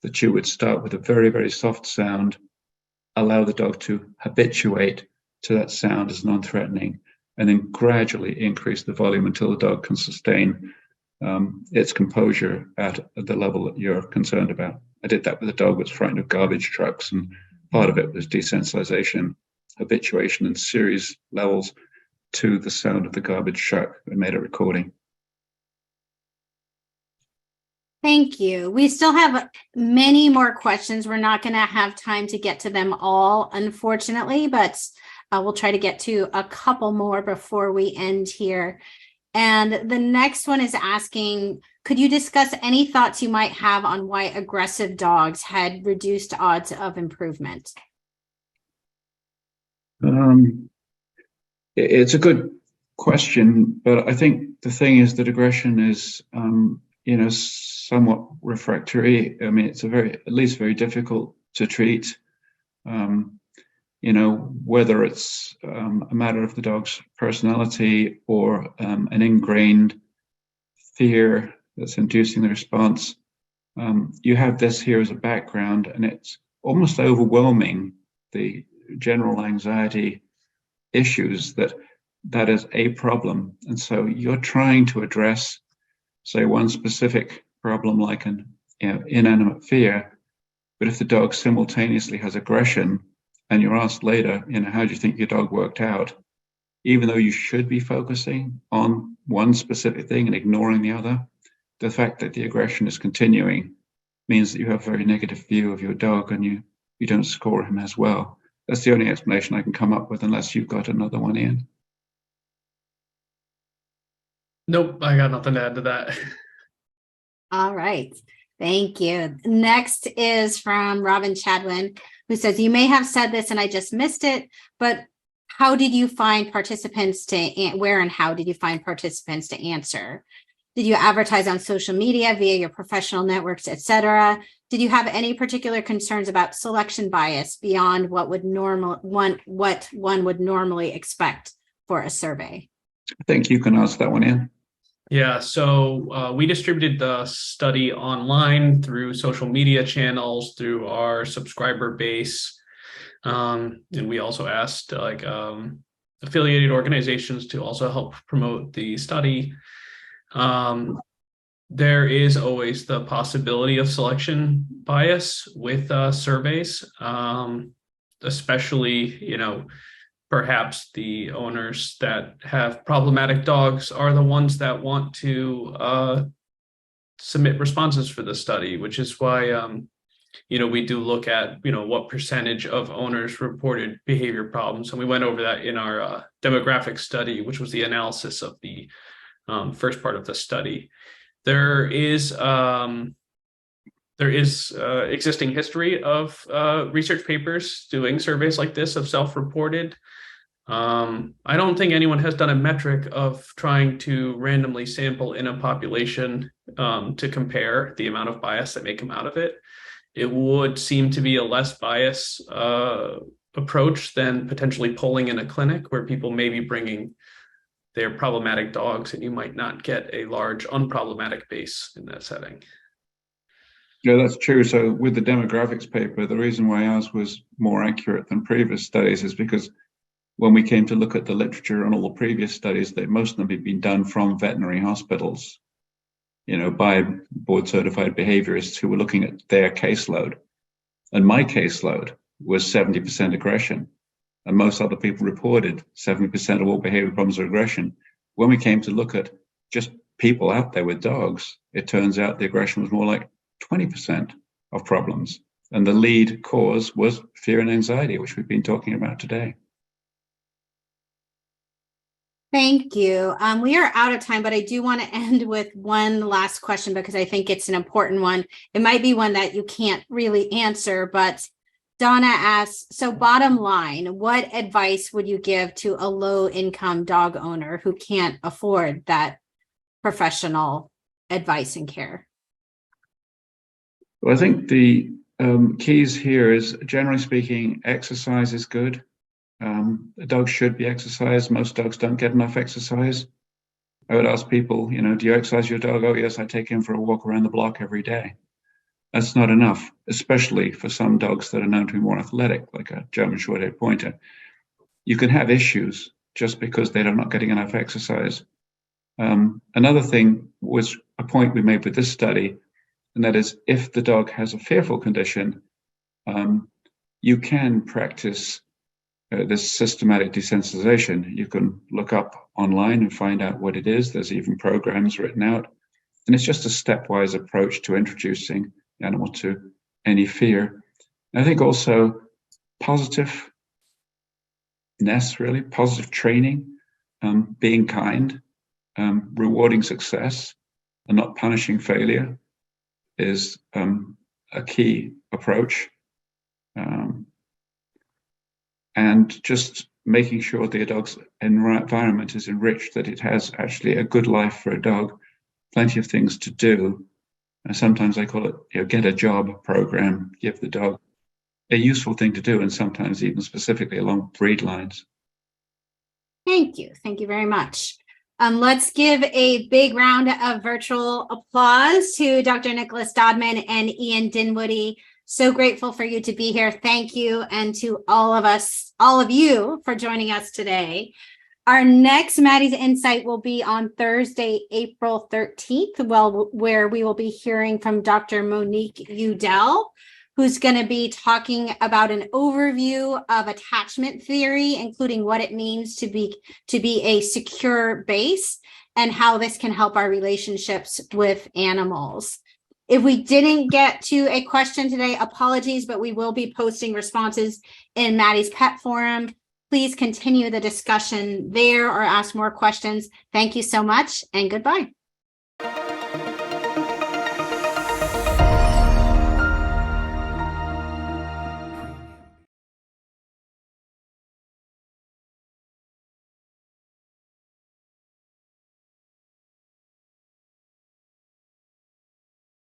that you would start with a very, very soft sound, allow the dog to habituate to that sound as non-threatening, and then gradually increase the volume until the dog can sustain its composure at the level that you're concerned about. I did that with a dog that was frightened of garbage trucks, and part of it was desensitization, habituation, and series levels to the sound of the garbage truck. I made a recording. Thank you. We still have many more questions. We're not going to have time to get to them all, unfortunately, but we'll try to get to a couple more before we end here. And the next one is asking, could you discuss any thoughts you might have on why aggressive dogs had reduced odds of improvement? It's a good question, but I think the thing is that aggression is, somewhat refractory. I mean, it's at least very difficult to treat. Whether it's a matter of the dog's personality or an ingrained fear that's inducing the response. You have this here as a background, and it's almost overwhelming the general anxiety issues that is a problem. And so you're trying to address, say, one specific problem like an inanimate fear, but if the dog simultaneously has aggression and you're asked later, how do you think your dog worked out? Even though you should be focusing on one specific thing and ignoring the other, the fact that the aggression is continuing means that you have a very negative view of your dog and you don't score him as well. That's the only explanation I can come up with, unless you've got another one, Ian. Nope, I got nothing to add to that. All right. Thank you. Next is from Robin Chadwin, who says, you may have said this and I just missed it, but how did you find participants where and how did you find participants to answer? Did you advertise on social media via your professional networks, etc.? Did you have any particular concerns about selection bias beyond what one would normally expect for a survey? I think you can answer that one, Ian. Yeah, so we distributed the study online through social media channels, through our subscriber base. And we also asked affiliated organizations to also help promote the study. There is always the possibility of selection bias with surveys, especially, perhaps the owners that have problematic dogs are the ones that want to submit responses for the study, which is why, we do look at, what percentage of owners reported behavior problems. And we went over that in our demographic study, which was the analysis of the first part of the study. There is existing history of research papers doing surveys like this of self-reported. I don't think anyone has done a metric of trying to randomly sample in a population to compare the amount of bias that may come out of it. It would seem to be a less bias approach than potentially polling in a clinic where people may be bringing their problematic dogs and you might not get a large unproblematic base in that setting. Yeah, that's true. So with the demographics paper, the reason why ours was more accurate than previous studies is because when we came to look at the literature on all the previous studies, most of them had been done from veterinary hospitals, by board certified behaviorists who were looking at their caseload. And my caseload was 70% aggression. And most other people reported 70% of all behavior problems are aggression. When we came to look at just people out there with dogs, it turns out the aggression was more like 20% of problems. And the lead cause was fear and anxiety, which we've been talking about today. Thank you. We are out of time, but I do want to end with one last question because I think it's an important one. It might be one that you can't really answer, but Donna asks, so bottom line, what advice would you give to a low-income dog owner who can't afford that professional advice and care? Well, I think the keys here is, generally speaking, exercise is good. A dog should be exercised. Most dogs don't get enough exercise. I would ask people, do you exercise your dog? Oh, yes, I take him for a walk around the block every day. That's not enough, especially for some dogs that are known to be more athletic, like a German Short-haired Pointer. You can have issues just because they're not getting enough exercise. Another thing was a point we made with this study, and that is if the dog has a fearful condition, you can practice this systematic desensitization. You can look up online and find out what it is. There's even programs written out. And it's just a stepwise approach to introducing the animal to any fear. And I think also positiveness, really, positive training, being kind, rewarding success and not punishing failure is a key approach. And just making sure the dog's environment is enriched, that it has actually a good life for a dog, plenty of things to do. And sometimes I call it, get a job program, give the dog a useful thing to do, and sometimes even specifically along breed lines. Thank you. Thank you very much. Let's give a big round of virtual applause to Dr. Nicholas Dodman and Ian Dinwoodie. So grateful for you to be here. Thank you. And to all of you for joining us today. Our next Maddie's Insight will be on Thursday, April 13th, where we will be hearing from Dr. Monique Udell, who's going to be talking about an overview of attachment theory, including what it means to be a secure base and how this can help our relationships with animals. If we didn't get to a question today, apologies, but we will be posting responses in Maddie's Pet Forum. Please continue the discussion there or ask more questions. Thank you so much and goodbye.